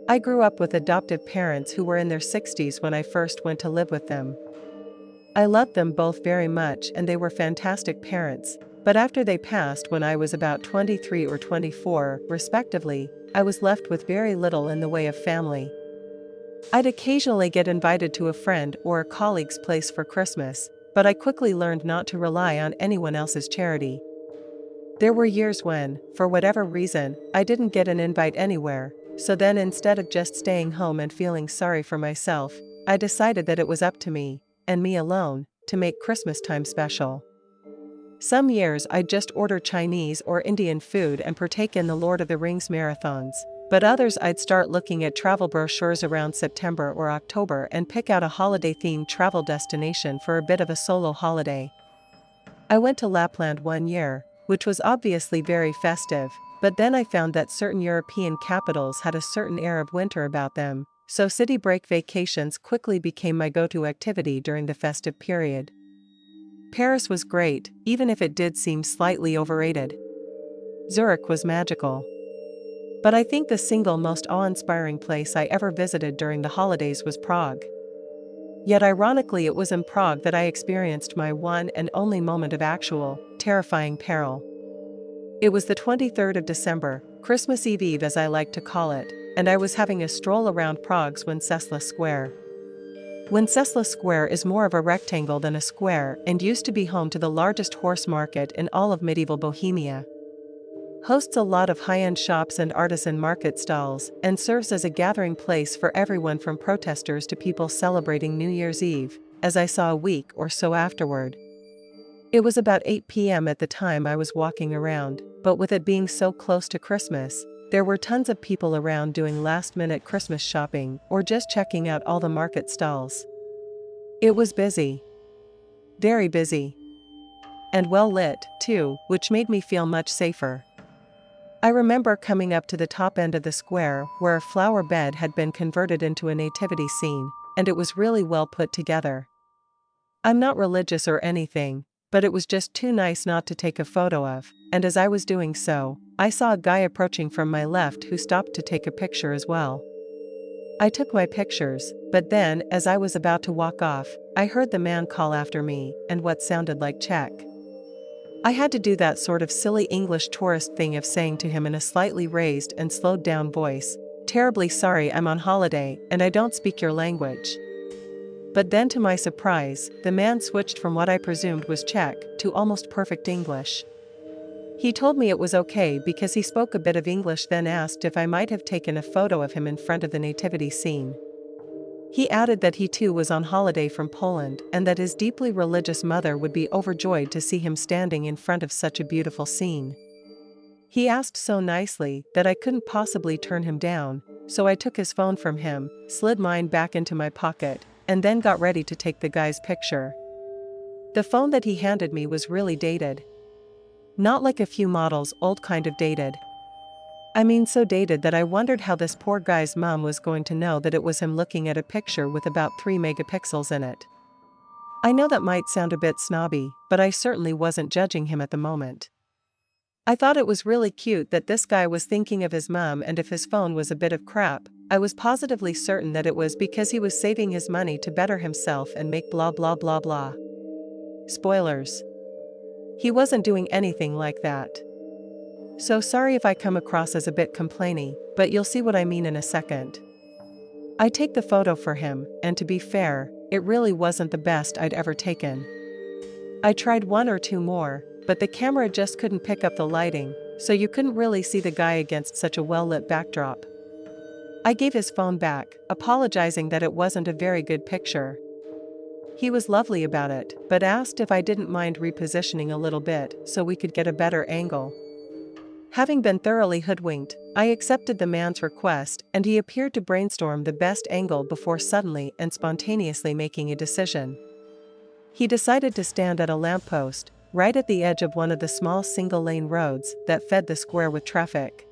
I grew up with adoptive parents who were in their 60s when I first went to live with them. I loved them both very much and they were fantastic parents, but after they passed when I was about 23 or 24, respectively, I was left with very little in the way of family. I'd occasionally get invited to a friend or a colleague's place for Christmas, but I quickly learned not to rely on anyone else's charity. There were years when, for whatever reason, I didn't get an invite anywhere, so then instead of just staying home and feeling sorry for myself, I decided that it was up to me, and me alone, to make Christmas time special. Some years I'd just order Chinese or Indian food and partake in the Lord of the Rings marathons, but others I'd start looking at travel brochures around September or October and pick out a holiday-themed travel destination for a bit of a solo holiday. I went to Lapland one year, which was obviously very festive, but then I found that certain European capitals had a certain air of winter about them, so city break vacations quickly became my go-to activity during the festive period. Paris was great, even if it did seem slightly overrated. Zurich was magical. But I think the single most awe-inspiring place I ever visited during the holidays was Prague. Yet ironically it was in Prague that I experienced my one and only moment of actual, terrifying peril. It was the 23rd of December, Christmas Eve as I like to call it, and I was having a stroll around Prague's Wenceslas Square. Wenceslas Square is more of a rectangle than a square and used to be home to the largest horse market in all of medieval Bohemia. Hosts a lot of high-end shops and artisan market stalls, and serves as a gathering place for everyone from protesters to people celebrating New Year's Eve, as I saw a week or so afterward. It was about 8 p.m. at the time I was walking around, but with it being so close to Christmas, there were tons of people around doing last-minute Christmas shopping or just checking out all the market stalls. It was busy. Very busy. And well lit, too, which made me feel much safer. I remember coming up to the top end of the square where a flower bed had been converted into a nativity scene, and it was really well put together. I'm not religious or anything, but it was just too nice not to take a photo of, and as I was doing so, I saw a guy approaching from my left who stopped to take a picture as well. I took my pictures, but then, as I was about to walk off, I heard the man call after me, and what sounded like check. I had to do that sort of silly English tourist thing of saying to him in a slightly raised and slowed down voice, "Terribly sorry, I'm on holiday, and I don't speak your language." But then to my surprise, the man switched from what I presumed was Czech to almost perfect English. He told me it was okay because he spoke a bit of English, then asked if I might have taken a photo of him in front of the nativity scene. He added that he too was on holiday from Poland and that his deeply religious mother would be overjoyed to see him standing in front of such a beautiful scene. He asked so nicely that I couldn't possibly turn him down, so I took his phone from him, slid mine back into my pocket, and then got ready to take the guy's picture. The phone that he handed me was really dated. Not like a few models old kind of dated. I mean so dated that I wondered how this poor guy's mom was going to know that it was him looking at a picture with about 3 megapixels in it. I know that might sound a bit snobby, but I certainly wasn't judging him at the moment. I thought it was really cute that this guy was thinking of his mom, and if his phone was a bit of crap, I was positively certain that it was because he was saving his money to better himself and make blah blah blah blah. Spoilers. He wasn't doing anything like that. So sorry if I come across as a bit complainy, but you'll see what I mean in a second. I take the photo for him, and to be fair, it really wasn't the best I'd ever taken. I tried one or two more, but the camera just couldn't pick up the lighting, so you couldn't really see the guy against such a well-lit backdrop. I gave his phone back, apologizing that it wasn't a very good picture. He was lovely about it, but asked if I didn't mind repositioning a little bit so we could get a better angle. Having been thoroughly hoodwinked, I accepted the man's request, and he appeared to brainstorm the best angle before suddenly and spontaneously making a decision. He decided to stand at a lamppost, right at the edge of one of the small single-lane roads that fed the square with traffic.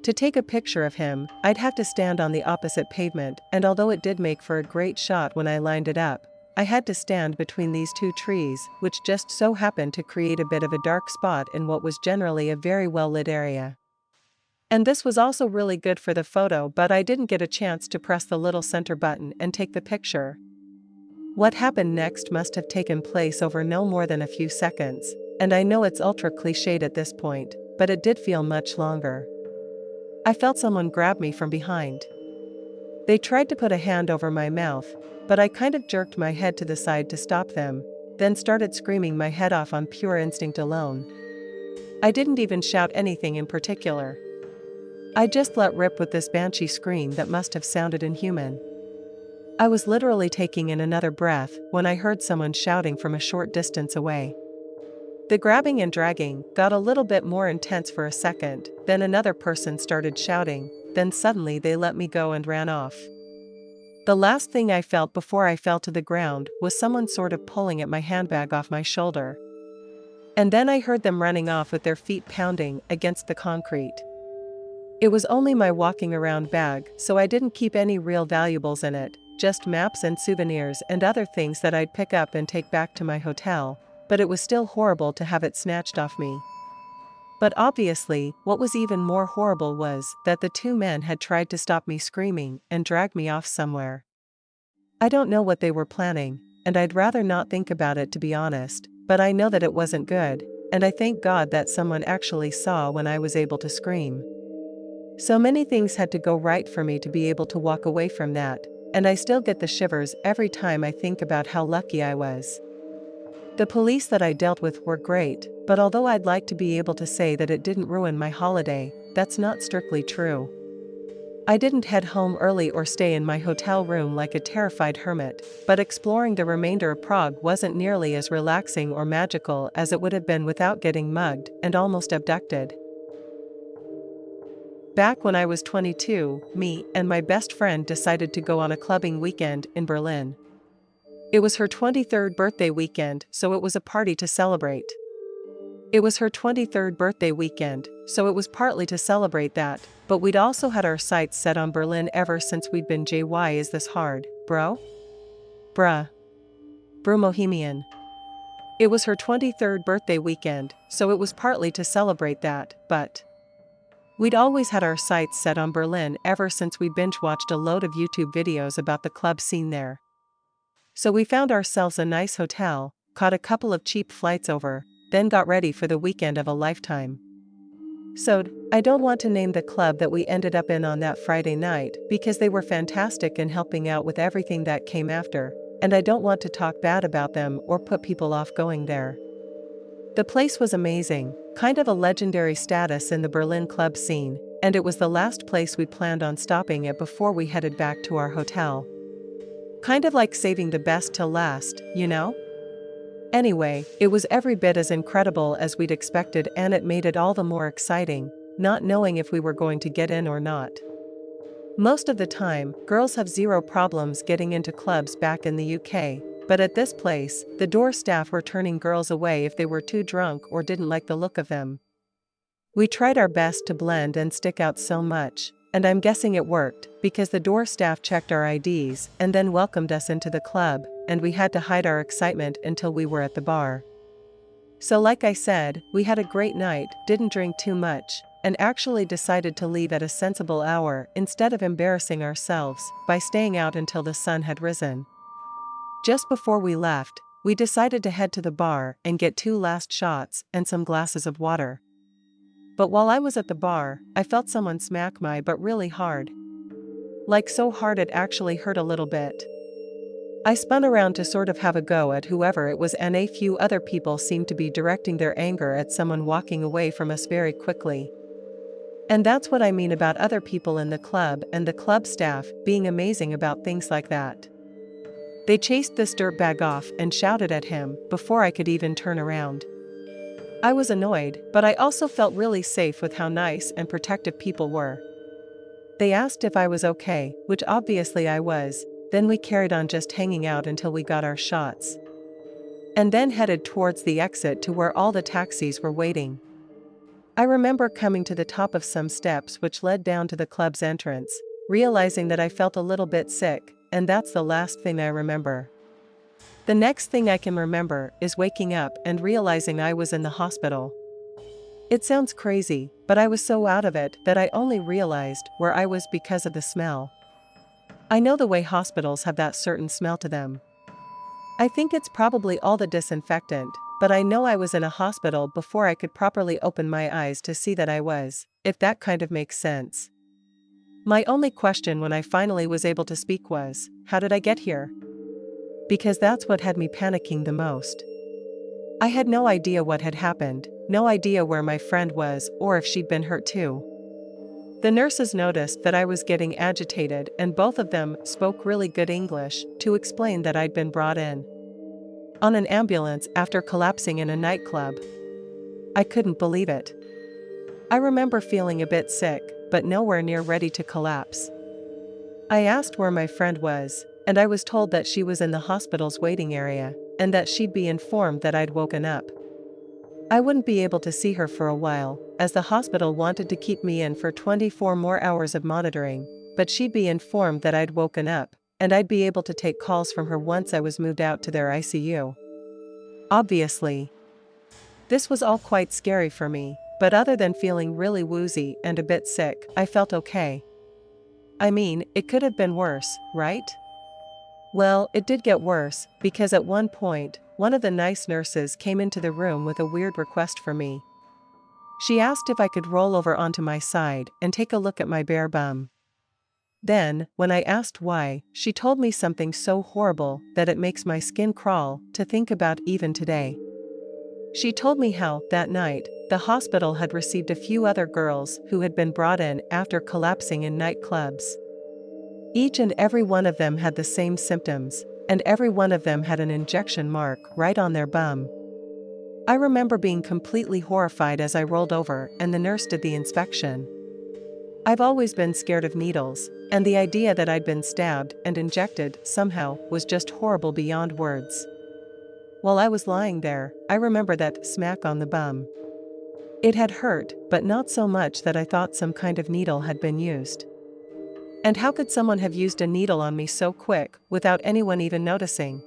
To take a picture of him, I'd have to stand on the opposite pavement, and although it did make for a great shot when I lined it up, I had to stand between these two trees, which just so happened to create a bit of a dark spot in what was generally a very well-lit area. And this was also really good for the photo, but I didn't get a chance to press the little center button and take the picture. What happened next must have taken place over no more than a few seconds, and I know it's ultra cliched at this point, but it did feel much longer. I felt someone grab me from behind. They tried to put a hand over my mouth, but I kind of jerked my head to the side to stop them, then started screaming my head off on pure instinct alone. I didn't even shout anything in particular. I just let rip with this banshee scream that must have sounded inhuman. I was literally taking in another breath when I heard someone shouting from a short distance away. The grabbing and dragging got a little bit more intense for a second, then another person started shouting, then suddenly they let me go and ran off. The last thing I felt before I fell to the ground was someone sort of pulling at my handbag off my shoulder. And then I heard them running off with their feet pounding against the concrete. It was only my walking around bag, so I didn't keep any real valuables in it, just maps and souvenirs and other things that I'd pick up and take back to my hotel, but it was still horrible to have it snatched off me. But obviously, what was even more horrible was that the two men had tried to stop me screaming and drag me off somewhere. I don't know what they were planning, and I'd rather not think about it to be honest, but I know that it wasn't good, and I thank God that someone actually saw when I was able to scream. So many things had to go right for me to be able to walk away from that, and I still get the shivers every time I think about how lucky I was. The police that I dealt with were great, but although I'd like to be able to say that it didn't ruin my holiday, that's not strictly true. I didn't head home early or stay in my hotel room like a terrified hermit, but exploring the remainder of Prague wasn't nearly as relaxing or magical as it would have been without getting mugged and almost abducted. Back when I was 22, me and my best friend decided to go on a clubbing weekend in Berlin. It was her 23rd birthday weekend, so it was a party to celebrate. It was her 23rd birthday weekend, so it was partly to celebrate that, but we'd also had our sights set on Berlin ever since we'd been JY is this hard, bro? Bruh. Bohemian. It was her 23rd birthday weekend, so it was partly to celebrate that, but we'd always had our sights set on Berlin ever since we binge-watched a load of YouTube videos about the club scene there. So we found ourselves a nice hotel, caught a couple of cheap flights over, then got ready for the weekend of a lifetime. So, I don't want to name the club that we ended up in on that Friday night because they were fantastic in helping out with everything that came after, and I don't want to talk bad about them or put people off going there. The place was amazing, kind of a legendary status in the Berlin club scene, and it was the last place we planned on stopping at before we headed back to our hotel. Kind of like saving the best till last, you know? Anyway, it was every bit as incredible as we'd expected, and it made it all the more exciting, not knowing if we were going to get in or not. Most of the time, girls have zero problems getting into clubs back in the UK, but at this place, the door staff were turning girls away if they were too drunk or didn't like the look of them. We tried our best to blend and stick out so much, and I'm guessing it worked, because the door staff checked our IDs and then welcomed us into the club, and we had to hide our excitement until we were at the bar. So like I said, we had a great night, didn't drink too much, and actually decided to leave at a sensible hour instead of embarrassing ourselves by staying out until the sun had risen. Just before we left, we decided to head to the bar and get 2 last shots and some glasses of water. But while I was at the bar, I felt someone smack my butt really hard. Like so hard it actually hurt a little bit. I spun around to sort of have a go at whoever it was, and a few other people seemed to be directing their anger at someone walking away from us very quickly. And that's what I mean about other people in the club and the club staff being amazing about things like that. They chased this dirtbag off and shouted at him before I could even turn around. I was annoyed, but I also felt really safe with how nice and protective people were. They asked if I was okay, which obviously I was, then we carried on just hanging out until we got our shots. And then headed towards the exit to where all the taxis were waiting. I remember coming to the top of some steps which led down to the club's entrance, realizing that I felt a little bit sick, and that's the last thing I remember. The next thing I can remember is waking up and realizing I was in the hospital. It sounds crazy, but I was so out of it that I only realized where I was because of the smell. I know the way hospitals have that certain smell to them. I think it's probably all the disinfectant, but I know I was in a hospital before I could properly open my eyes to see that I was, if that kind of makes sense. My only question when I finally was able to speak was, how did I get here? Because that's what had me panicking the most. I had no idea what had happened, no idea where my friend was or if she'd been hurt too. The nurses noticed that I was getting agitated and both of them spoke really good English to explain that I'd been brought in on an ambulance after collapsing in a nightclub. I couldn't believe it. I remember feeling a bit sick, but nowhere near ready to collapse. I asked where my friend was, and I was told that she was in the hospital's waiting area, and that she'd be informed that I'd woken up. I wouldn't be able to see her for a while, as the hospital wanted to keep me in for 24 more hours of monitoring, but she'd be informed that I'd woken up, and I'd be able to take calls from her once I was moved out to their ICU. Obviously. This was all quite scary for me, but other than feeling really woozy and a bit sick, I felt okay. I mean, it could have been worse, right? Well, it did get worse, because at one point, one of the nice nurses came into the room with a weird request for me. She asked if I could roll over onto my side and take a look at my bare bum. Then, when I asked why, she told me something so horrible that it makes my skin crawl to think about even today. She told me how, that night, the hospital had received a few other girls who had been brought in after collapsing in nightclubs. Each and every one of them had the same symptoms, and every one of them had an injection mark right on their bum. I remember being completely horrified as I rolled over and the nurse did the inspection. I've always been scared of needles, and the idea that I'd been stabbed and injected somehow was just horrible beyond words. While I was lying there, I remember that smack on the bum. It had hurt, but not so much that I thought some kind of needle had been used. And how could someone have used a needle on me so quick, without anyone even noticing?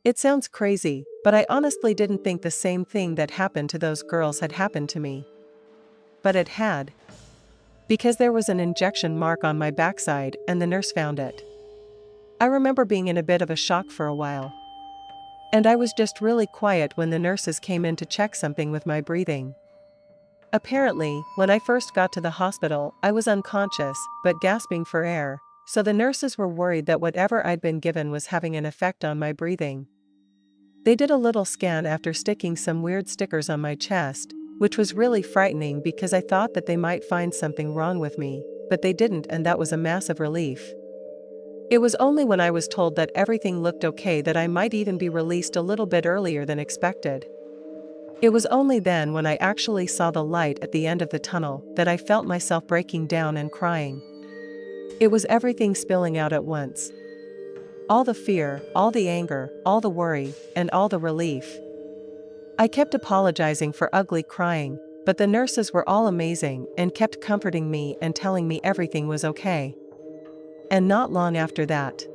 It sounds crazy, but I honestly didn't think the same thing that happened to those girls had happened to me. But it had. Because there was an injection mark on my backside and the nurse found it. I remember being in a bit of a shock for a while. And I was just really quiet when the nurses came in to check something with my breathing. Apparently, when I first got to the hospital, I was unconscious, but gasping for air, so the nurses were worried that whatever I'd been given was having an effect on my breathing. They did a little scan after sticking some weird stickers on my chest, which was really frightening because I thought that they might find something wrong with me, but they didn't, and that was a massive relief. It was only when I was told that everything looked okay that I might even be released a little bit earlier than expected. It was only then when I actually saw the light at the end of the tunnel that I felt myself breaking down and crying. It was everything spilling out at once. All the fear, all the anger, all the worry, and all the relief. I kept apologizing for ugly crying, but the nurses were all amazing and kept comforting me and telling me everything was okay. And not long after that,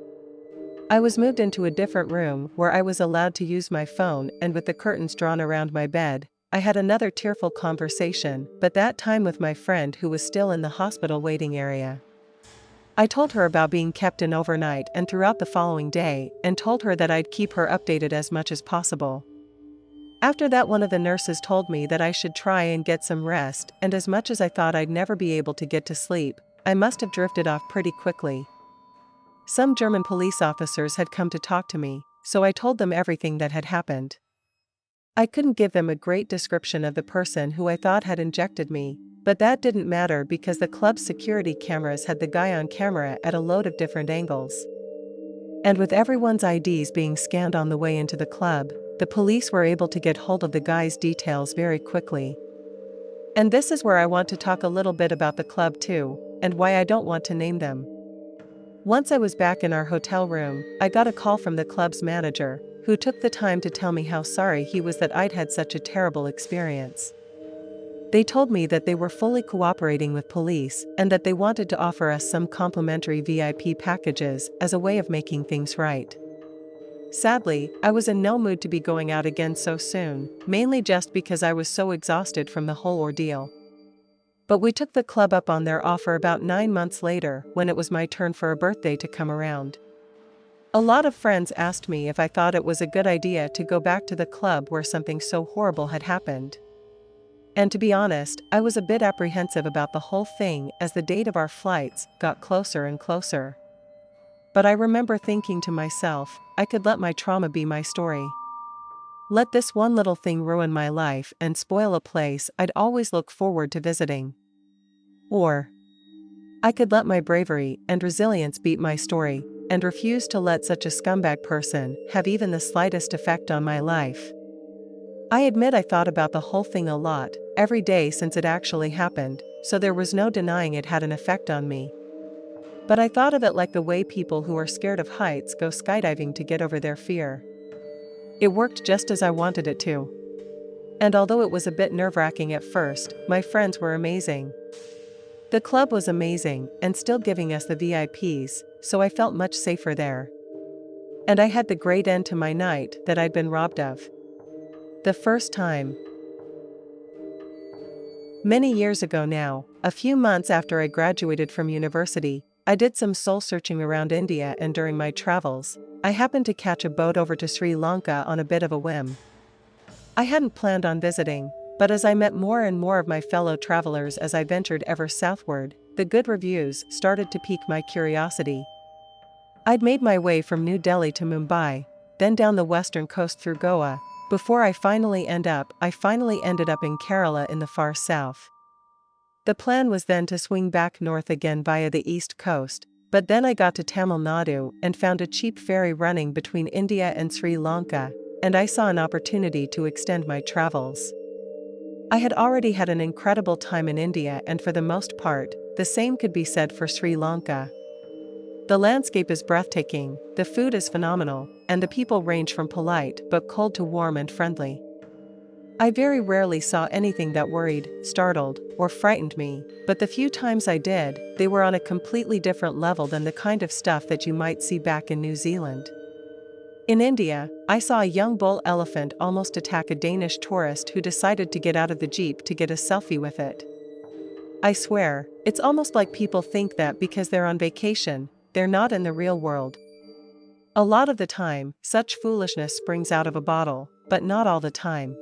I was moved into a different room where I was allowed to use my phone, and with the curtains drawn around my bed, I had another tearful conversation, but that time with my friend who was still in the hospital waiting area. I told her about being kept in overnight and throughout the following day, and told her that I'd keep her updated as much as possible. After that, one of the nurses told me that I should try and get some rest, and as much as I thought I'd never be able to get to sleep, I must have drifted off pretty quickly. Some German police officers had come to talk to me, so I told them everything that had happened. I couldn't give them a great description of the person who I thought had injected me, but that didn't matter because the club's security cameras had the guy on camera at a load of different angles. And with everyone's IDs being scanned on the way into the club, the police were able to get hold of the guy's details very quickly. And this is where I want to talk a little bit about the club too, and why I don't want to name them. Once I was back in our hotel room, I got a call from the club's manager, who took the time to tell me how sorry he was that I'd had such a terrible experience. They told me that they were fully cooperating with police and that they wanted to offer us some complimentary VIP packages as a way of making things right. Sadly, I was in no mood to be going out again so soon, mainly just because I was so exhausted from the whole ordeal. But we took the club up on their offer about 9 months later when it was my turn for a birthday to come around. A lot of friends asked me if I thought it was a good idea to go back to the club where something so horrible had happened. And to be honest, I was a bit apprehensive about the whole thing as the date of our flights got closer and closer. But I remember thinking to myself, I could let my trauma be my story. Let this one little thing ruin my life and spoil a place I'd always look forward to visiting. Or I could let my bravery and resilience beat my story, and refuse to let such a scumbag person have even the slightest effect on my life. I admit I thought about the whole thing a lot, every day since it actually happened, so there was no denying it had an effect on me. But I thought of it like the way people who are scared of heights go skydiving to get over their fear. It worked just as I wanted it to. And although it was a bit nerve-wracking at first, my friends were amazing. The club was amazing and still giving us the VIPs, so I felt much safer there. And I had the great end to my night that I'd been robbed of. The first time. Many years ago now, a few months after I graduated from university, I did some soul-searching around India, and during my travels, I happened to catch a boat over to Sri Lanka on a bit of a whim. I hadn't planned on visiting, but as I met more and more of my fellow travelers as I ventured ever southward, the good reviews started to pique my curiosity. I'd made my way from New Delhi to Mumbai, then down the western coast through Goa, before I finally ended up in Kerala in the far south. The plan was then to swing back north again via the east coast, but then I got to Tamil Nadu and found a cheap ferry running between India and Sri Lanka, and I saw an opportunity to extend my travels. I had already had an incredible time in India, and for the most part, the same could be said for Sri Lanka. The landscape is breathtaking, the food is phenomenal, and the people range from polite but cold to warm and friendly. I very rarely saw anything that worried, startled, or frightened me, but the few times I did, they were on a completely different level than the kind of stuff that you might see back in New Zealand. In India, I saw a young bull elephant almost attack a Danish tourist who decided to get out of the jeep to get a selfie with it. I swear, it's almost like people think that because they're on vacation, they're not in the real world. A lot of the time, such foolishness springs out of a bottle, but not all the time.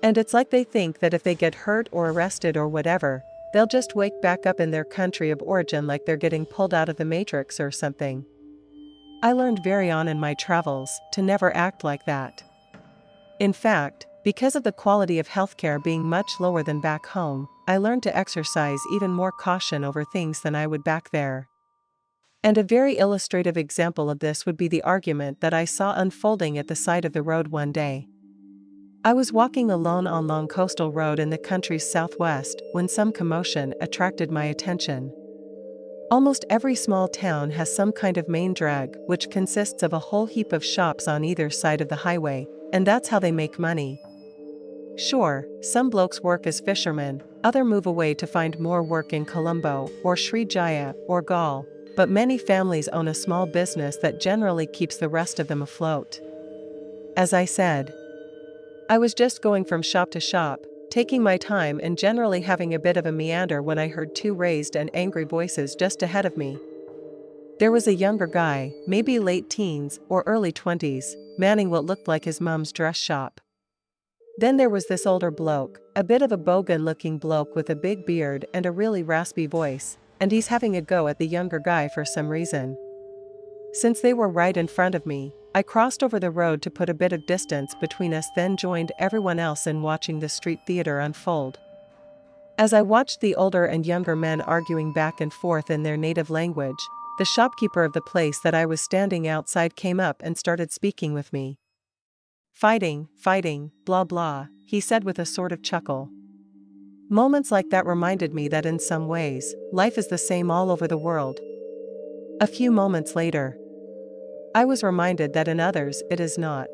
And it's like they think that if they get hurt or arrested or whatever, they'll just wake back up in their country of origin like they're getting pulled out of the Matrix or something. I learned very on in my travels to never act like that. In fact, because of the quality of healthcare being much lower than back home, I learned to exercise even more caution over things than I would back there. And a very illustrative example of this would be the argument that I saw unfolding at the side of the road one day. I was walking alone on Long Coastal Road in the country's southwest when some commotion attracted my attention. Almost every small town has some kind of main drag, which consists of a whole heap of shops on either side of the highway, and that's how they make money. Sure, some blokes work as fishermen, others move away to find more work in Colombo, or Sri Jaya, or Gaul, but many families own a small business that generally keeps the rest of them afloat. As I said, I was just going from shop to shop, taking my time and generally having a bit of a meander when I heard two raised and angry voices just ahead of me. There was a younger guy, maybe late teens or early 20s, manning what looked like his mum's dress shop. Then there was this older bloke, a bit of a bogan-looking bloke with a big beard and a really raspy voice, and he's having a go at the younger guy for some reason. Since they were right in front of me, I crossed over the road to put a bit of distance between us, then joined everyone else in watching the street theater unfold. As I watched the older and younger men arguing back and forth in their native language, the shopkeeper of the place that I was standing outside came up and started speaking with me. Fighting, blah blah, he said with a sort of chuckle. Moments like that reminded me that in some ways, life is the same all over the world. A few moments later, I was reminded that in others it is not.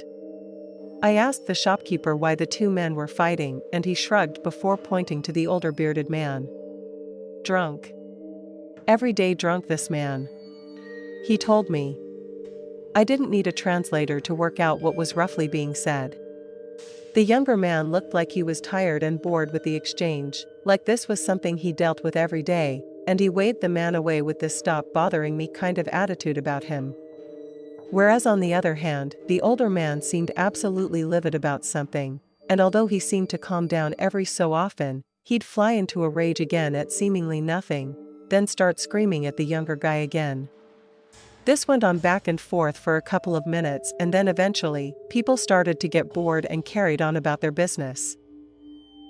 I asked the shopkeeper why the two men were fighting, and he shrugged before pointing to the older bearded man. Drunk. Every day drunk, this man. He told me. I didn't need a translator to work out what was roughly being said. The younger man looked like he was tired and bored with the exchange, like this was something he dealt with every day, and he waved the man away with this "stop bothering me" kind of attitude about him. Whereas on the other hand, the older man seemed absolutely livid about something, and although he seemed to calm down every so often, he'd fly into a rage again at seemingly nothing, then start screaming at the younger guy again. This went on back and forth for a couple of minutes, and then eventually, people started to get bored and carried on about their business.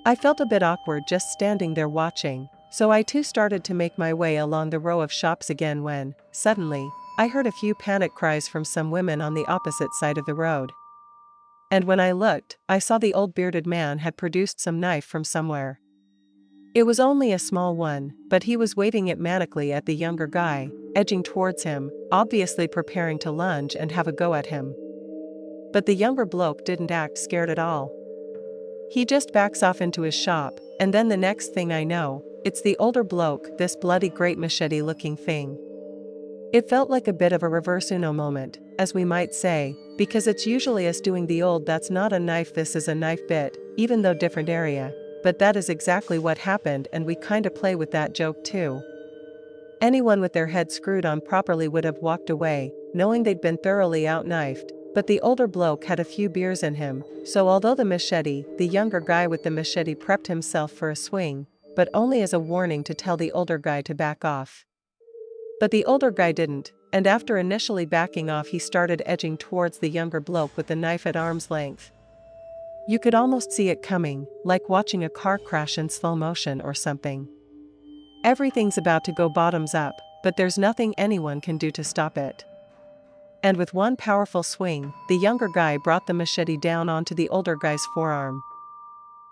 I felt a bit awkward just standing there watching, so I too started to make my way along the row of shops again when, suddenly, I heard a few panic cries from some women on the opposite side of the road. And when I looked, I saw the old bearded man had produced some knife from somewhere. It was only a small one, but he was waving it manically at the younger guy, edging towards him, obviously preparing to lunge and have a go at him. But the younger bloke didn't act scared at all. He just backs off into his shop, and then the next thing I know, it's the older bloke, this bloody great machete-looking thing. It felt like a bit of a reverse Uno moment, as we might say, because it's usually us doing the old "that's not a knife, this is a knife" bit, even though different area, but that is exactly what happened, and we kinda play with that joke too. Anyone with their head screwed on properly would have walked away, knowing they'd been thoroughly out-knifed, but the older bloke had a few beers in him, so although the younger guy with the machete prepped himself for a swing, but only as a warning to tell the older guy to back off. But the older guy didn't, and after initially backing off he started edging towards the younger bloke with the knife at arm's length. You could almost see it coming, like watching a car crash in slow motion or something. Everything's about to go bottoms up, but there's nothing anyone can do to stop it. And with one powerful swing, the younger guy brought the machete down onto the older guy's forearm.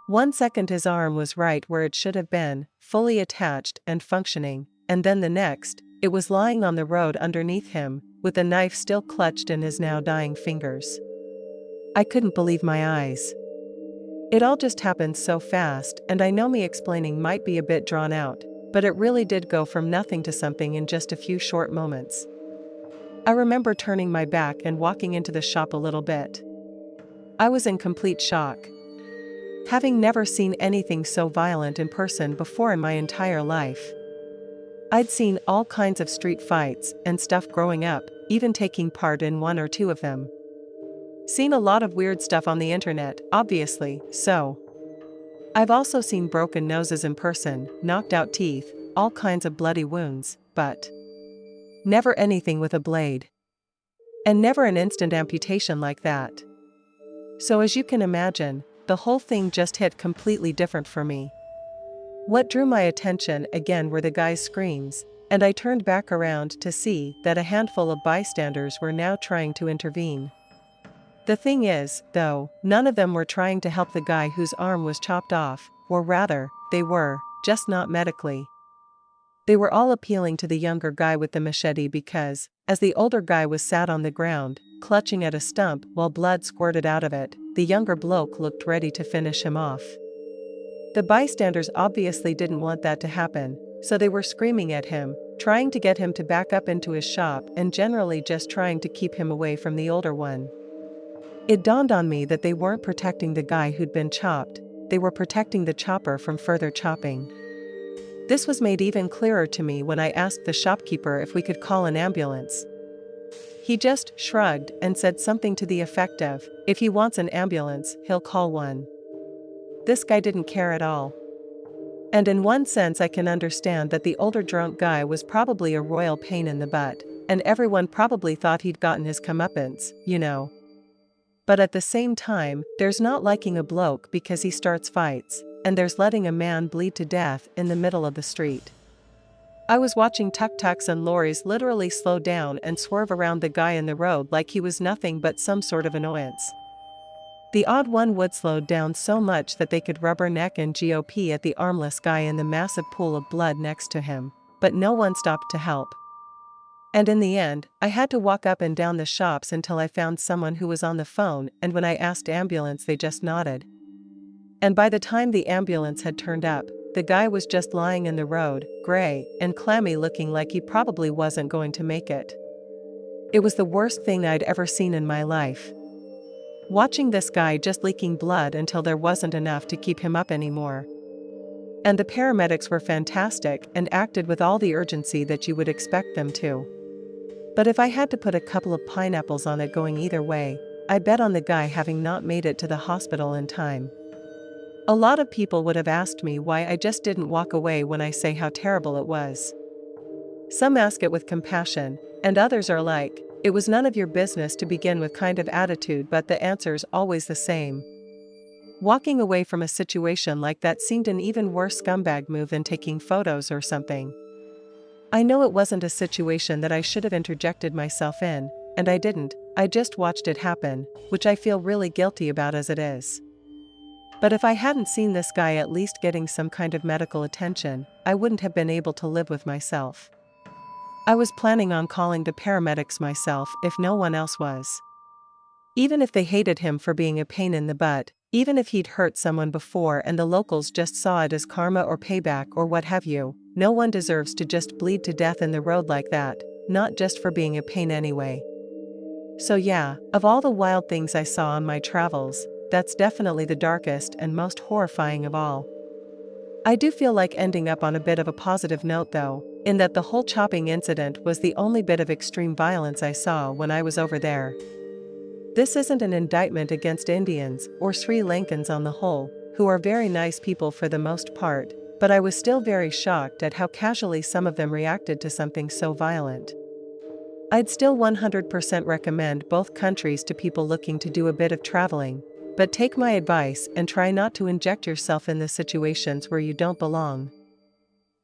1 second his arm was right where it should have been, fully attached and functioning, and then the next, it was lying on the road underneath him, with the knife still clutched in his now dying fingers. I couldn't believe my eyes. It all just happened so fast, and I know me explaining might be a bit drawn out, but it really did go from nothing to something in just a few short moments. I remember turning my back and walking into the shop a little bit. I was in complete shock. Having never seen anything so violent in person before in my entire life. I'd seen all kinds of street fights and stuff growing up, even taking part in 1 or 2 of them. Seen a lot of weird stuff on the internet, obviously, so. I've also seen broken noses in person, knocked out teeth, all kinds of bloody wounds, but never anything with a blade. And never an instant amputation like that. So as you can imagine, the whole thing just hit completely different for me. What drew my attention again were the guy's screams, and I turned back around to see that a handful of bystanders were now trying to intervene. The thing is, though, none of them were trying to help the guy whose arm was chopped off, or rather, they were, just not medically. They were all appealing to the younger guy with the machete because, as the older guy was sat on the ground, clutching at a stump while blood squirted out of it, the younger bloke looked ready to finish him off. The bystanders obviously didn't want that to happen, so they were screaming at him, trying to get him to back up into his shop and generally just trying to keep him away from the older one. It dawned on me that they weren't protecting the guy who'd been chopped, they were protecting the chopper from further chopping. This was made even clearer to me when I asked the shopkeeper if we could call an ambulance. He just shrugged and said something to the effect of, if he wants an ambulance, he'll call one. This guy didn't care at all. And in one sense I can understand that the older drunk guy was probably a royal pain in the butt, and everyone probably thought he'd gotten his comeuppance, you know. But at the same time, there's not liking a bloke because he starts fights, and there's letting a man bleed to death in the middle of the street. I was watching tuk-tuks and lorries literally slow down and swerve around the guy in the road like he was nothing but some sort of annoyance. The odd one would slow down so much that they could rubberneck and GOP at the armless guy in the massive pool of blood next to him, but no one stopped to help. And in the end, I had to walk up and down the shops until I found someone who was on the phone, and when I asked ambulance they just nodded. And by the time the ambulance had turned up, the guy was just lying in the road, gray and clammy, looking like he probably wasn't going to make it. It was the worst thing I'd ever seen in my life. Watching this guy just leaking blood until there wasn't enough to keep him up anymore. And the paramedics were fantastic and acted with all the urgency that you would expect them to. But if I had to put a couple of pineapples on it going either way, I bet on the guy having not made it to the hospital in time. A lot of people would have asked me why I just didn't walk away when I say how terrible it was. Some ask it with compassion, and others are like, it was none of your business to begin with kind of attitude, but the answer's always the same. Walking away from a situation like that seemed an even worse scumbag move than taking photos or something. I know it wasn't a situation that I should have interjected myself in, and I didn't. I just watched it happen, which I feel really guilty about as it is. But if I hadn't seen this guy at least getting some kind of medical attention, I wouldn't have been able to live with myself. I was planning on calling the paramedics myself if no one else was. Even if they hated him for being a pain in the butt, even if he'd hurt someone before and the locals just saw it as karma or payback or what have you, no one deserves to just bleed to death in the road like that, not just for being a pain anyway. So yeah, of all the wild things I saw on my travels, that's definitely the darkest and most horrifying of all. I do feel like ending up on a bit of a positive note though, in that the whole chopping incident was the only bit of extreme violence I saw when I was over there. This isn't an indictment against Indians or Sri Lankans on the whole, who are very nice people for the most part, but I was still very shocked at how casually some of them reacted to something so violent. I'd still 100% recommend both countries to people looking to do a bit of traveling, but take my advice and try not to inject yourself in the situations where you don't belong.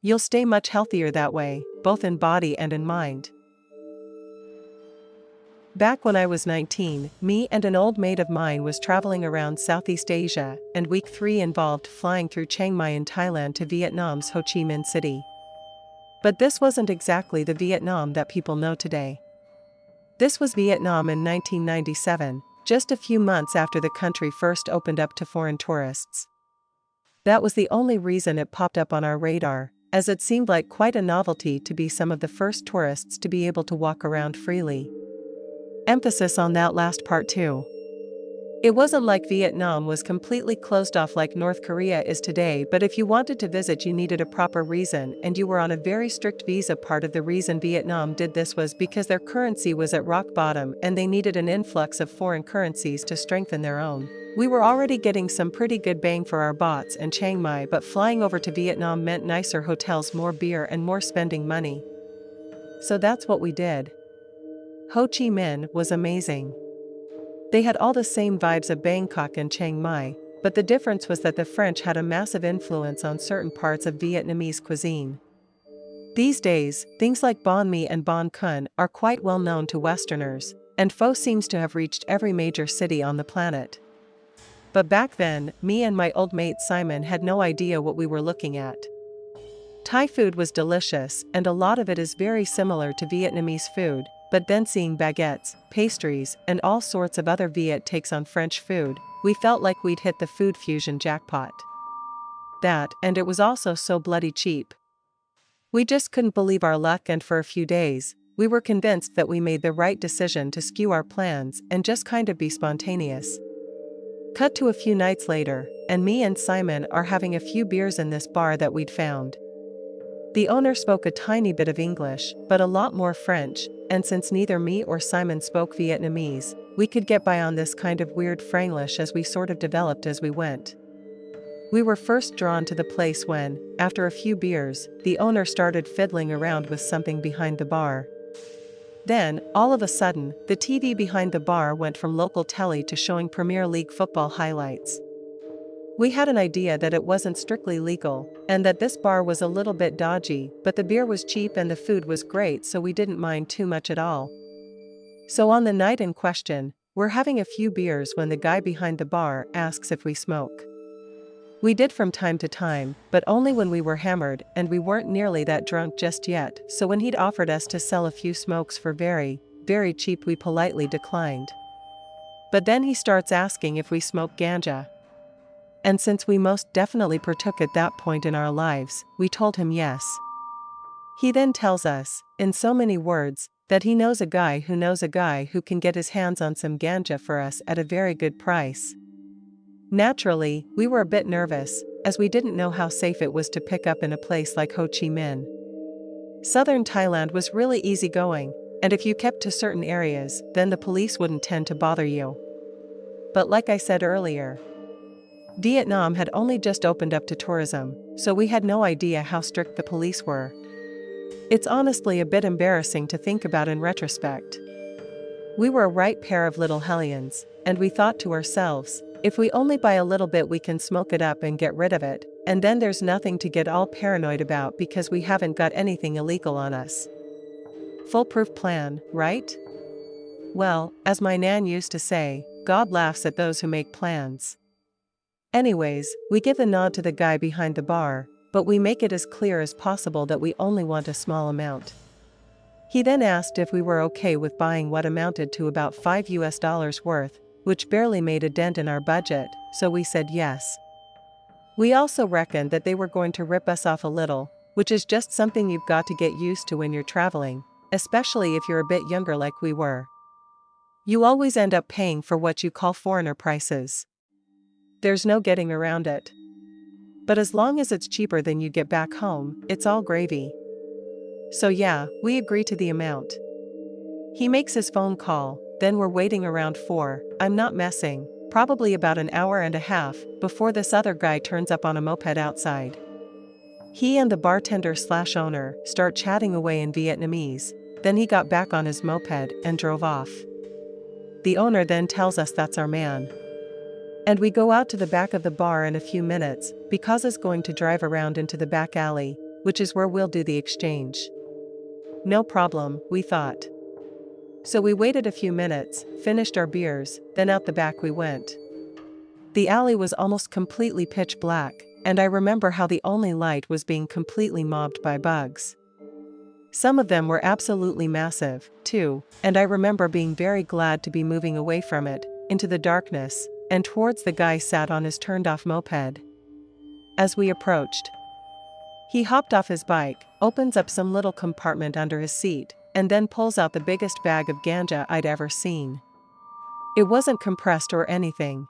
You'll stay much healthier that way, both in body and in mind. Back when I was 19, me and an old mate of mine was traveling around Southeast Asia, and week 3 involved flying through Chiang Mai in Thailand to Vietnam's Ho Chi Minh City. But this wasn't exactly the Vietnam that people know today. This was Vietnam in 1997, just a few months after the country first opened up to foreign tourists. That was the only reason it popped up on our radar, as it seemed like quite a novelty to be some of the first tourists to be able to walk around freely. Emphasis on that last part too. It wasn't like Vietnam was completely closed off like North Korea is today, but if you wanted to visit you needed a proper reason and you were on a very strict visa. Part of the reason Vietnam did this was because their currency was at rock bottom and they needed an influx of foreign currencies to strengthen their own. We were already getting some pretty good bang for our bots in Chiang Mai, but flying over to Vietnam meant nicer hotels, more beer and more spending money. So that's what we did. Ho Chi Minh was amazing. They had all the same vibes of Bangkok and Chiang Mai, but the difference was that the French had a massive influence on certain parts of Vietnamese cuisine. These days, things like banh mi and banh cun are quite well known to Westerners, and pho seems to have reached every major city on the planet. But back then, me and my old mate Simon had no idea what we were looking at. Thai food was delicious, and a lot of it is very similar to Vietnamese food, but then seeing baguettes, pastries, and all sorts of other Viet takes on French food, we felt like we'd hit the food fusion jackpot. That, and it was also so bloody cheap. We just couldn't believe our luck, and for a few days, we were convinced that we made the right decision to skew our plans and just kind of be spontaneous. Cut to a few nights later, and me and Simon are having a few beers in this bar that we'd found. The owner spoke a tiny bit of English, but a lot more French, and since neither me or Simon spoke Vietnamese, we could get by on this kind of weird Franglish as we sort of developed as we went. We were first drawn to the place when, after a few beers, the owner started fiddling around with something behind the bar. Then, all of a sudden, the TV behind the bar went from local telly to showing Premier League football highlights. We had an idea that it wasn't strictly legal, and that this bar was a little bit dodgy, but the beer was cheap and the food was great, so we didn't mind too much at all. So on the night in question, we're having a few beers when the guy behind the bar asks if we smoke. We did from time to time, but only when we were hammered, and we weren't nearly that drunk just yet, so when he'd offered us to sell a few smokes for very, very cheap, we politely declined. But then he starts asking if we smoke ganja. And since we most definitely partook at that point in our lives, we told him yes. He then tells us, in so many words, that he knows a guy who can get his hands on some ganja for us at a very good price. Naturally, we were a bit nervous, as we didn't know how safe it was to pick up in a place like Ho Chi Minh. Southern Thailand was really easygoing, and if you kept to certain areas, then the police wouldn't tend to bother you. But like I said earlier, Vietnam had only just opened up to tourism, so we had no idea how strict the police were. It's honestly a bit embarrassing to think about in retrospect. We were a right pair of little hellions, and we thought to ourselves, if we only buy a little bit we can smoke it up and get rid of it, and then there's nothing to get all paranoid about because we haven't got anything illegal on us. Foolproof plan, right? Well, as my nan used to say, God laughs at those who make plans. Anyways, we give a nod to the guy behind the bar, but we make it as clear as possible that we only want a small amount. He then asked if we were okay with buying what amounted to about $5 worth, which barely made a dent in our budget, so we said yes. We also reckoned that they were going to rip us off a little, which is just something you've got to get used to when you're traveling, especially if you're a bit younger like we were. You always end up paying for what you call foreigner prices. There's no getting around it. But as long as it's cheaper than you get back home, it's all gravy. So yeah, we agree to the amount. He makes his phone call, then we're waiting around for, I'm not messing, probably about an hour and a half, before this other guy turns up on a moped outside. He and the bartender/owner start chatting away in Vietnamese, then he got back on his moped and drove off. The owner then tells us that's our man. And we go out to the back of the bar in a few minutes, because he's going to drive around into the back alley, which is where we'll do the exchange. No problem, we thought. So we waited a few minutes, finished our beers, then out the back we went. The alley was almost completely pitch black, and I remember how the only light was being completely mobbed by bugs. Some of them were absolutely massive, too, and I remember being very glad to be moving away from it, into the darkness, and towards the guy sat on his turned-off moped. As we approached, he hopped off his bike, opens up some little compartment under his seat, and then pulls out the biggest bag of ganja I'd ever seen. It wasn't compressed or anything.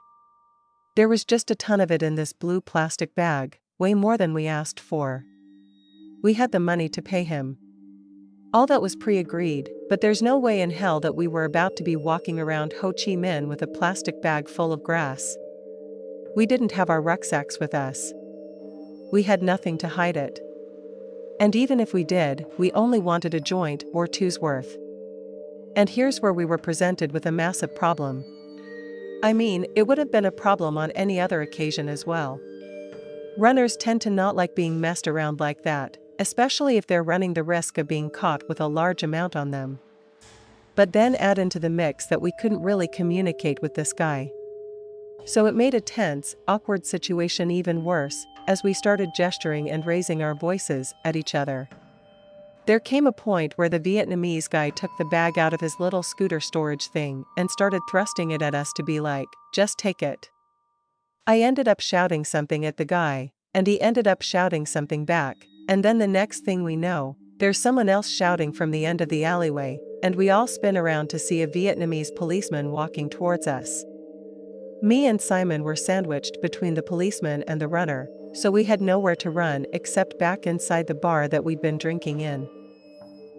There was just a ton of it in this blue plastic bag, way more than we asked for. We had the money to pay him. All that was pre-agreed, but there's no way in hell that we were about to be walking around Ho Chi Minh with a plastic bag full of grass. We didn't have our rucksacks with us. We had nothing to hide it. And even if we did, we only wanted a joint or two's worth. And here's where we were presented with a massive problem. I mean, it would have been a problem on any other occasion as well. Runners tend to not like being messed around like that, especially if they're running the risk of being caught with a large amount on them. But then add into the mix that we couldn't really communicate with this guy. So it made a tense, awkward situation even worse, as we started gesturing and raising our voices at each other. There came a point where the Vietnamese guy took the bag out of his little scooter storage thing and started thrusting it at us to be like, just take it. I ended up shouting something at the guy, and he ended up shouting something back, and then the next thing we know, there's someone else shouting from the end of the alleyway, and we all spin around to see a Vietnamese policeman walking towards us. Me and Simon were sandwiched between the policeman and the runner, so we had nowhere to run except back inside the bar that we'd been drinking in.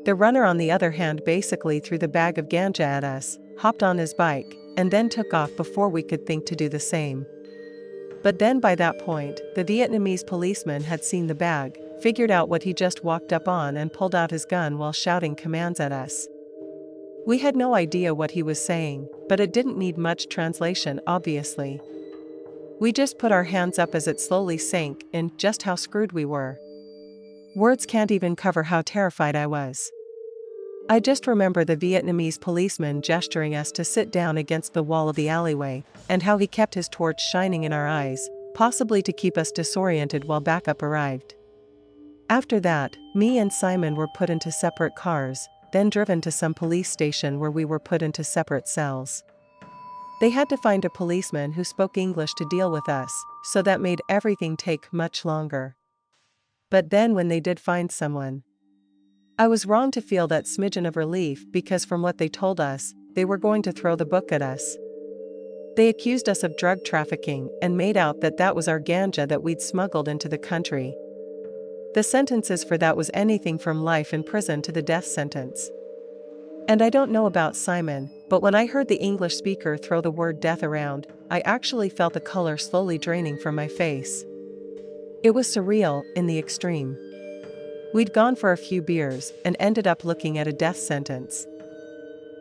The runner on the other hand basically threw the bag of ganja at us, hopped on his bike, and then took off before we could think to do the same. But then by that point, the Vietnamese policeman had seen the bag, figured out what he just walked up on and pulled out his gun while shouting commands at us. We had no idea what he was saying, but it didn't need much translation obviously. We just put our hands up as it slowly sank in just how screwed we were. Words can't even cover how terrified I was. I just remember the Vietnamese policeman gesturing us to sit down against the wall of the alleyway, and how he kept his torch shining in our eyes, possibly to keep us disoriented while backup arrived. After that, me and Simon were put into separate cars, then driven to some police station where we were put into separate cells. They had to find a policeman who spoke English to deal with us, so that made everything take much longer. But then when they did find someone, I was wrong to feel that smidgen of relief because from what they told us, they were going to throw the book at us. They accused us of drug trafficking and made out that that was our ganja that we'd smuggled into the country. The sentences for that was anything from life in prison to the death sentence. And I don't know about Simon, but when I heard the English speaker throw the word death around, I actually felt the color slowly draining from my face. It was surreal, in the extreme. We'd gone for a few beers and ended up looking at a death sentence.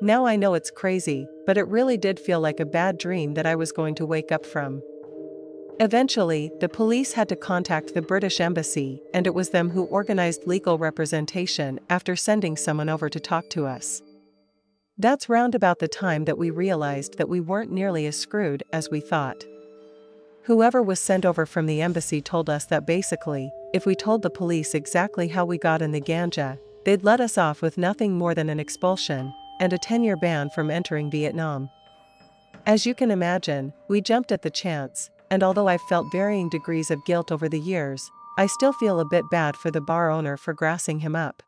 Now I know it's crazy, but it really did feel like a bad dream that I was going to wake up from. Eventually, the police had to contact the British Embassy, and it was them who organized legal representation after sending someone over to talk to us. That's round about the time that we realized that we weren't nearly as screwed as we thought. Whoever was sent over from the embassy told us that basically, if we told the police exactly how we got in the ganja, they'd let us off with nothing more than an expulsion and a 10-year ban from entering Vietnam. As you can imagine, we jumped at the chance, and although I've felt varying degrees of guilt over the years, I still feel a bit bad for the bar owner for grassing him up.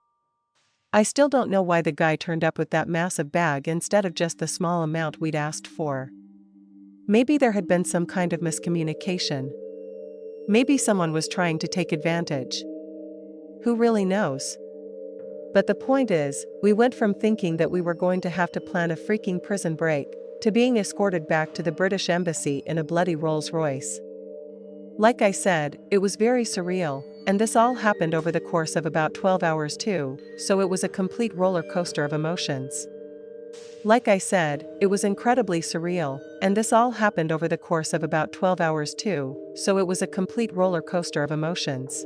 I still don't know why the guy turned up with that massive bag instead of just the small amount we'd asked for. Maybe there had been some kind of miscommunication. Maybe someone was trying to take advantage. Who really knows? But the point is, we went from thinking that we were going to have to plan a freaking prison break, to being escorted back to the British Embassy in a bloody Rolls-Royce. Like I said, it was very surreal, and this all happened over the course of about 12 hours too, so it was a complete roller coaster of emotions. Like I said, it was incredibly surreal, and this all happened over the course of about 12 hours too, so it was a complete roller coaster of emotions.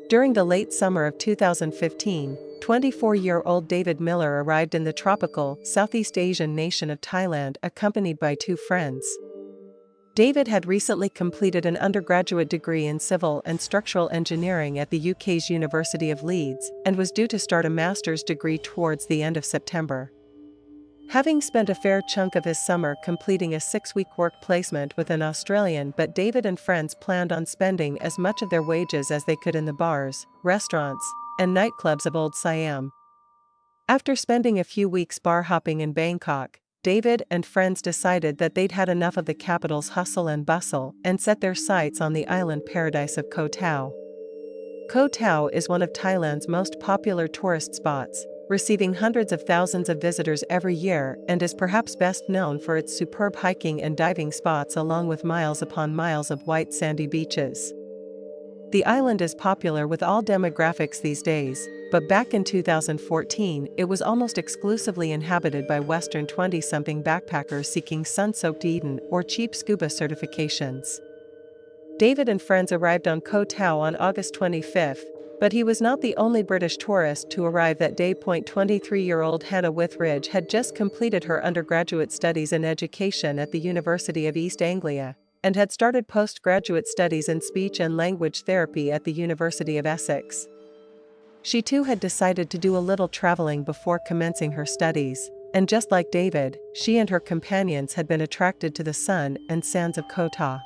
During the late summer of 2015, 24-year-old David Miller arrived in the tropical, Southeast Asian nation of Thailand accompanied by two friends. David had recently completed an undergraduate degree in civil and structural engineering at the UK's University of Leeds and was due to start a master's degree towards the end of September. Having spent a fair chunk of his summer completing a 6-week work placement with an Australian, but David and friends planned on spending as much of their wages as they could in the bars, restaurants, and nightclubs of Old Siam. After spending a few weeks bar hopping in Bangkok, David and friends decided that they'd had enough of the capital's hustle and bustle and set their sights on the island paradise of Koh Tao. Koh Tao is one of Thailand's most popular tourist spots, receiving hundreds of thousands of visitors every year and is perhaps best known for its superb hiking and diving spots along with miles upon miles of white sandy beaches. The island is popular with all demographics these days, but back in 2014 it was almost exclusively inhabited by Western 20-something backpackers seeking sun-soaked Eden or cheap scuba certifications. David and friends arrived on Koh Tao on August 25, but he was not the only British tourist to arrive that day. 23-year-old Hannah Withridge had just completed her undergraduate studies in education at the University of East Anglia, and had started postgraduate studies in speech and language therapy at the University of Essex. She too had decided to do a little traveling before commencing her studies, and just like David, she and her companions had been attracted to the sun and sands of Koh Tao.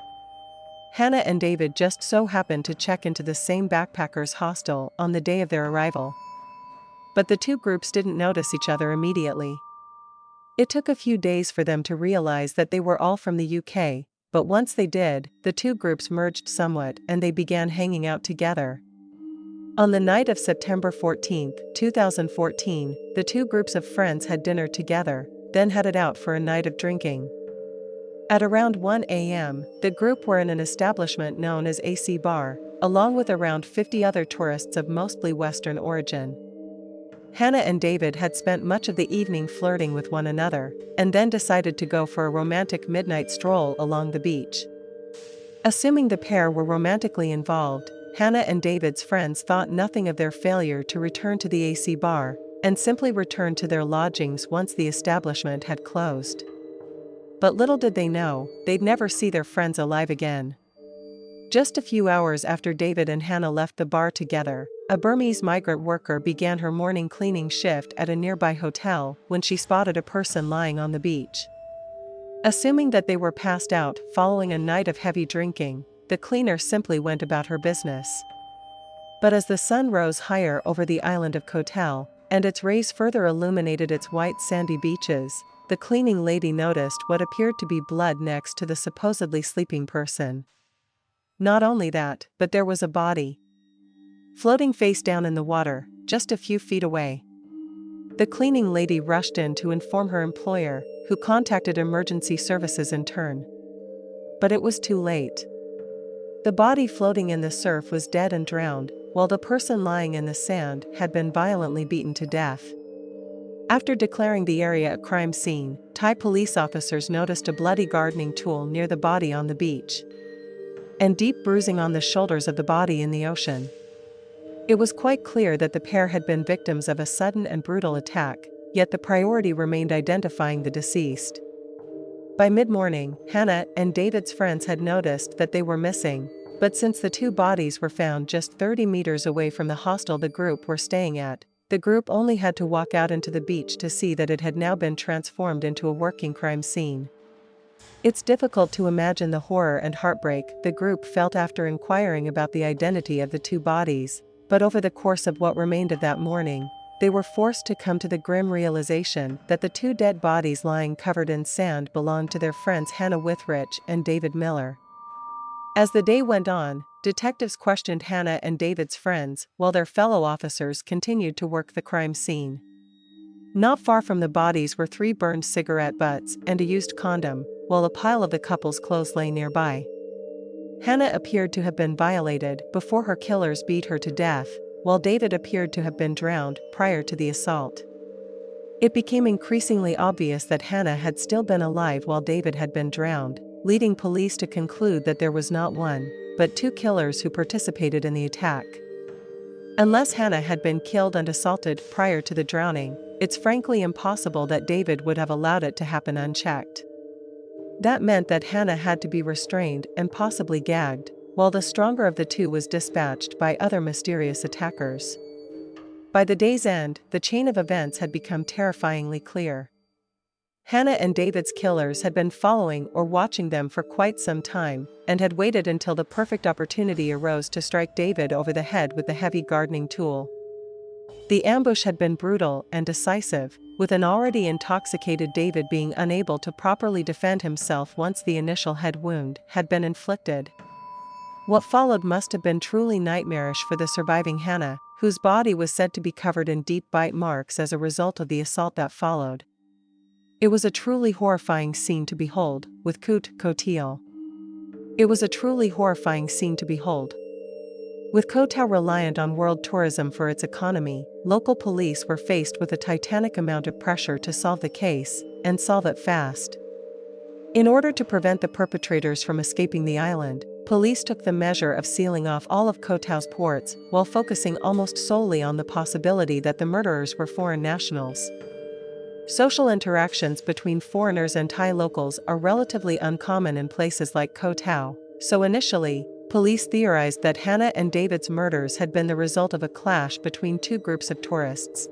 Hannah and David just so happened to check into the same backpackers' hostel on the day of their arrival. But the two groups didn't notice each other immediately. It took a few days for them to realize that they were all from the UK, but once they did, the two groups merged somewhat and they began hanging out together. On the night of September 14, 2014, the two groups of friends had dinner together, then headed out for a night of drinking. At around 1 a.m., the group were in an establishment known as AC Bar, along with around 50 other tourists of mostly Western origin. Hannah and David had spent much of the evening flirting with one another, and then decided to go for a romantic midnight stroll along the beach. Assuming the pair were romantically involved, Hannah and David's friends thought nothing of their failure to return to the AC Bar, and simply returned to their lodgings once the establishment had closed. But little did they know, they'd never see their friends alive again. Just a few hours after David and Hannah left the bar together, a Burmese migrant worker began her morning cleaning shift at a nearby hotel when she spotted a person lying on the beach. Assuming that they were passed out following a night of heavy drinking, the cleaner simply went about her business. But as the sun rose higher over the island of Kotal, and its rays further illuminated its white sandy beaches, the cleaning lady noticed what appeared to be blood next to the supposedly sleeping person. Not only that, but there was a body floating face down in the water, just a few feet away. The cleaning lady rushed in to inform her employer, who contacted emergency services in turn. But it was too late. The body floating in the surf was dead and drowned, while the person lying in the sand had been violently beaten to death. After declaring the area a crime scene, Thai police officers noticed a bloody gardening tool near the body on the beach, and deep bruising on the shoulders of the body in the ocean. It was quite clear that the pair had been victims of a sudden and brutal attack, yet the priority remained identifying the deceased. By mid-morning, Hannah and David's friends had noticed that they were missing, but since the two bodies were found just 30 meters away from the hostel the group were staying at, the group only had to walk out into the beach to see that it had now been transformed into a working crime scene. It's difficult to imagine the horror and heartbreak the group felt after inquiring about the identity of the two bodies, but over the course of what remained of that morning, they were forced to come to the grim realization that the two dead bodies lying covered in sand belonged to their friends Hannah Withrich and David Miller. As the day went on, detectives questioned Hannah and David's friends, while their fellow officers continued to work the crime scene. Not far from the bodies were 3 burned cigarette butts and a used condom, while a pile of the couple's clothes lay nearby. Hannah appeared to have been violated before her killers beat her to death, while David appeared to have been drowned prior to the assault. It became increasingly obvious that Hannah had still been alive while David had been drowned, leading police to conclude that there was not one, but 2 killers who participated in the attack. Unless Hannah had been killed and assaulted prior to the drowning, it's frankly impossible that David would have allowed it to happen unchecked. That meant that Hannah had to be restrained and possibly gagged, while the stronger of the two was dispatched by other mysterious attackers. By the day's end, the chain of events had become terrifyingly clear. Hannah and David's killers had been following or watching them for quite some time, and had waited until the perfect opportunity arose to strike David over the head with the heavy gardening tool. The ambush had been brutal and decisive, with an already intoxicated David being unable to properly defend himself once the initial head wound had been inflicted. What followed must have been truly nightmarish for the surviving Hannah, whose body was said to be covered in deep bite marks as a result of the assault that followed. It was a truly horrifying scene to behold, with Kotal. It was a truly horrifying scene to behold. With Kotal reliant on world tourism for its economy, local police were faced with a titanic amount of pressure to solve the case, and solve it fast. In order to prevent the perpetrators from escaping the island, police took the measure of sealing off all of Kotal's ports, while focusing almost solely on the possibility that the murderers were foreign nationals. Social interactions between foreigners and Thai locals are relatively uncommon in places like Kotal, so initially, police theorized that Hannah and David's murders had been the result of a clash between 2 groups of tourists.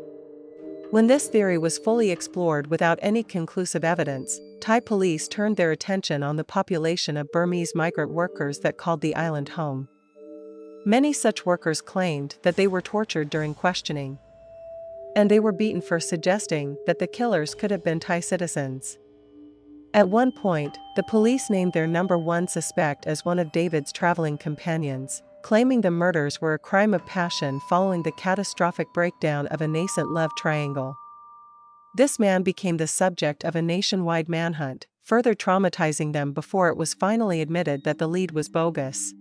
When this theory was fully explored without any conclusive evidence, Thai police turned their attention on the population of Burmese migrant workers that called the island home. Many such workers claimed that they were tortured during questioning, and they were beaten for suggesting that the killers could have been Thai citizens. At one point, the police named their number 1 suspect as one of David's traveling companions, claiming the murders were a crime of passion following the catastrophic breakdown of a nascent love triangle. This man became the subject of a nationwide manhunt, further traumatizing them before it was finally admitted that the lead was bogus.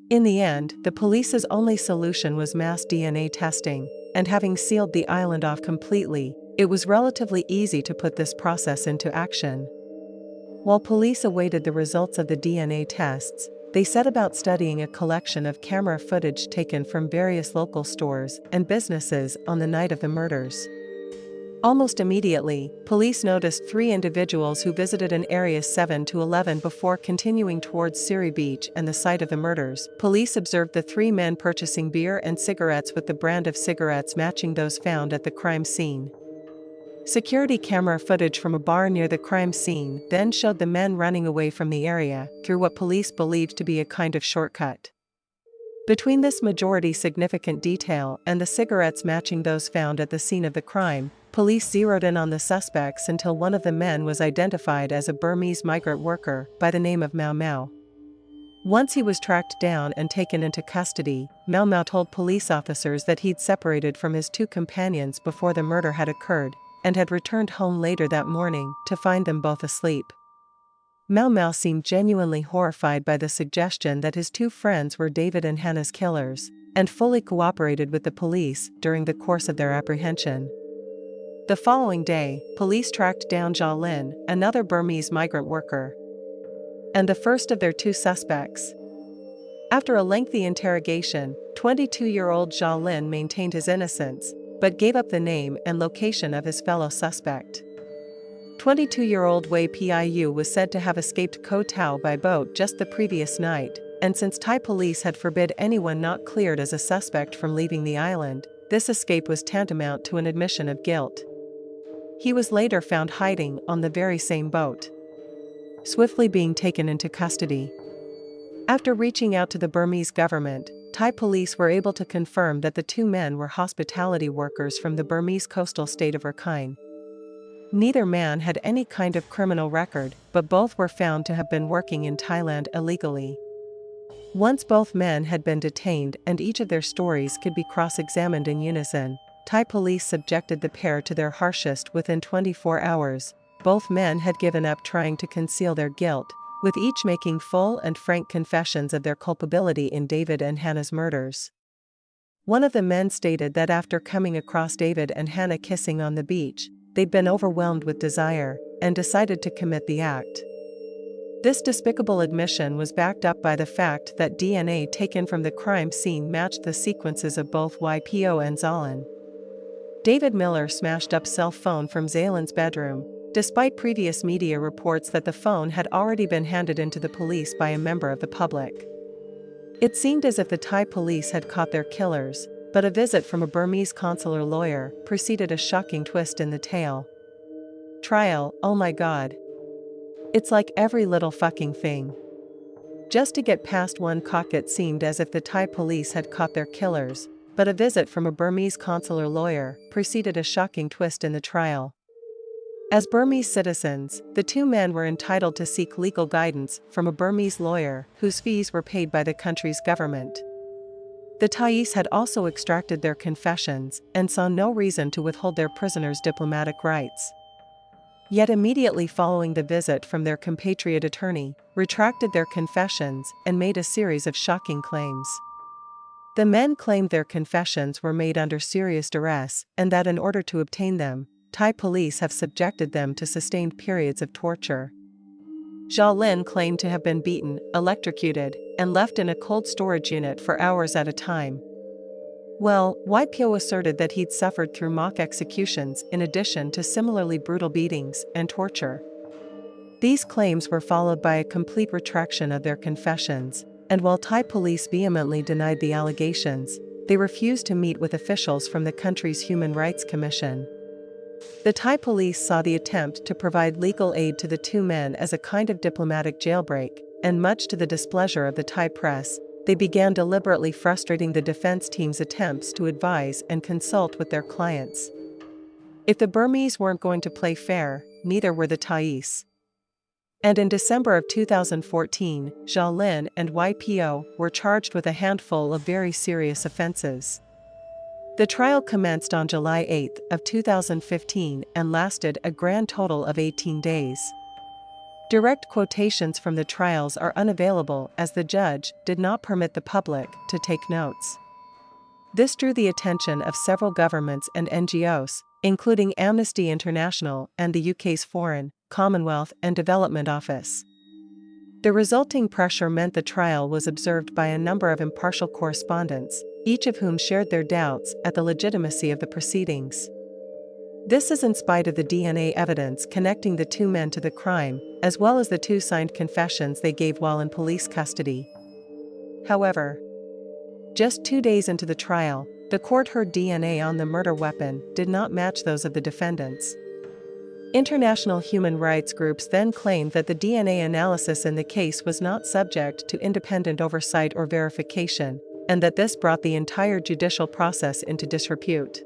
In the end, the police's only solution was mass DNA testing, and having sealed the island off completely, it was relatively easy to put this process into action. While police awaited the results of the DNA tests, they set about studying a collection of camera footage taken from various local stores and businesses on the night of the murders. Almost immediately, police noticed 3 individuals who visited an area 7 to 11 before continuing towards Eerie Beach and the site of the murders. Police observed the 3 men purchasing beer and cigarettes with the brand of cigarettes matching those found at the crime scene. Security camera footage from a bar near the crime scene then showed the men running away from the area through what police believed to be a kind of shortcut. Between this majority significant detail and the cigarettes matching those found at the scene of the crime, police zeroed in on the suspects until one of the men was identified as a Burmese migrant worker by the name of Mau Mau. Once he was tracked down and taken into custody, Mau Mau told police officers that he'd separated from his two companions before the murder had occurred, and had returned home later that morning to find them both asleep. Mau Mau seemed genuinely horrified by the suggestion that his two friends were David and Hannah's killers, and fully cooperated with the police during the course of their apprehension. The following day, police tracked down Jia Lin, another Burmese migrant worker, and the first of their two suspects. After a lengthy interrogation, 22-year-old Jia Lin maintained his innocence, but gave up the name and location of his fellow suspect. 22-year-old Wei Piu was said to have escaped Koh Tao by boat just the previous night, and since Thai police had forbid anyone not cleared as a suspect from leaving the island, this escape was tantamount to an admission of guilt. He was later found hiding on the very same boat, swiftly being taken into custody. After reaching out to the Burmese government, Thai police were able to confirm that the two men were hospitality workers from the Burmese coastal state of Rakhine. Neither man had any kind of criminal record, but both were found to have been working in Thailand illegally. Once both men had been detained and each of their stories could be cross-examined in unison, Thai police subjected the pair to their harshest within 24 hours. Both men had given up trying to conceal their guilt, with each making full and frank confessions of their culpability in David and Hannah's murders. One of the men stated that after coming across David and Hannah kissing on the beach, they'd been overwhelmed with desire, and decided to commit the act. This despicable admission was backed up by the fact that DNA taken from the crime scene matched the sequences of both YPO and Zalin. David Miller smashed up cell phone from Zalin's bedroom, despite previous media reports that the phone had already been handed in to the police by a member of the public. It seemed as if the Thai police had caught their killers, but a visit from a Burmese consular lawyer preceded a shocking twist in the tale. Trial, oh my god. It's like every little fucking thing. Just to get past one cock, it seemed as if the Thai police had caught their killers, but a visit from a Burmese consular lawyer preceded a shocking twist in the trial. As Burmese citizens, the two men were entitled to seek legal guidance from a Burmese lawyer whose fees were paid by the country's government. The Thais had also extracted their confessions and saw no reason to withhold their prisoners' diplomatic rights. Yet immediately following the visit from their compatriot attorney, retracted their confessions and made a series of shocking claims. The men claimed their confessions were made under serious duress and that in order to obtain them, Thai police have subjected them to sustained periods of torture. Jia Lin claimed to have been beaten, electrocuted, and left in a cold storage unit for hours at a time. Well, YPO asserted that he'd suffered through mock executions in addition to similarly brutal beatings and torture. These claims were followed by a complete retraction of their confessions, and while Thai police vehemently denied the allegations, they refused to meet with officials from the country's Human Rights Commission. The Thai police saw the attempt to provide legal aid to the two men as a kind of diplomatic jailbreak, and much to the displeasure of the Thai press, they began deliberately frustrating the defense team's attempts to advise and consult with their clients. If the Burmese weren't going to play fair, neither were the Thais. And in December of 2014, Jia Lin and YPO were charged with a handful of very serious offenses. The trial commenced on July 8 of 2015 and lasted a grand total of 18 days. Direct quotations from the trials are unavailable as the judge did not permit the public to take notes. This drew the attention of several governments and NGOs, including Amnesty International and the UK's Foreign, Commonwealth and Development Office. The resulting pressure meant the trial was observed by a number of impartial correspondents, each of whom shared their doubts at the legitimacy of the proceedings. This is in spite of the DNA evidence connecting the two men to the crime, as well as the two signed confessions they gave while in police custody. However, just 2 days into the trial, the court heard DNA on the murder weapon did not match those of the defendants. International human rights groups then claimed that the DNA analysis in the case was not subject to independent oversight or verification, and that this brought the entire judicial process into disrepute.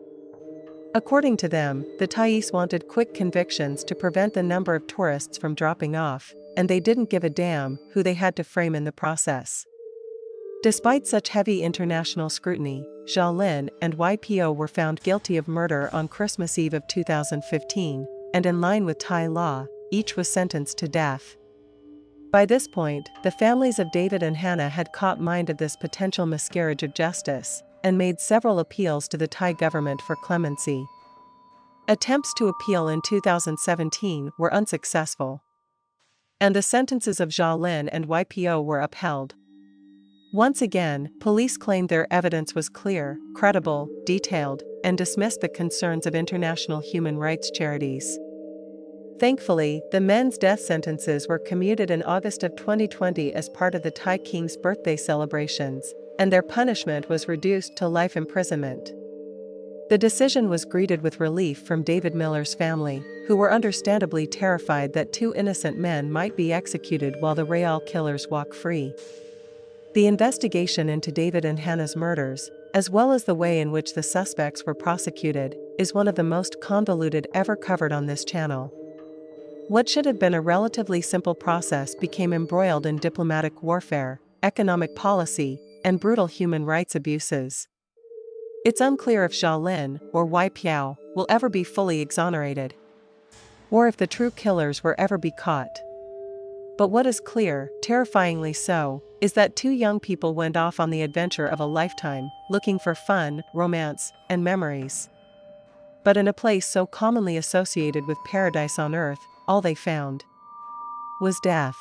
According to them, the Thais wanted quick convictions to prevent the number of tourists from dropping off, and they didn't give a damn who they had to frame in the process. Despite such heavy international scrutiny, Zhao Lin and YPO were found guilty of murder on Christmas Eve of 2015, and in line with Thai law, each was sentenced to death. By this point, the families of David and Hannah had caught mind of this potential miscarriage of justice, and made several appeals to the Thai government for clemency. Attempts to appeal in 2017 were unsuccessful, and the sentences of Zhao Lin and YPO were upheld. Once again, police claimed their evidence was clear, credible, detailed, and dismissed the concerns of international human rights charities. Thankfully, the men's death sentences were commuted in August of 2020 as part of the Thai king's birthday celebrations, and their punishment was reduced to life imprisonment. The decision was greeted with relief from David Miller's family, who were understandably terrified that two innocent men might be executed while the Real killers walk free. The investigation into David and Hannah's murders, as well as the way in which the suspects were prosecuted, is one of the most convoluted ever covered on this channel. What should have been a relatively simple process became embroiled in diplomatic warfare, economic policy, and brutal human rights abuses. It's unclear if Zhao Lin or Wai Piao will ever be fully exonerated, or if the true killers will ever be caught. But what is clear, terrifyingly so, is that two young people went off on the adventure of a lifetime, looking for fun, romance, and memories. But in a place so commonly associated with paradise on earth, all they found was death.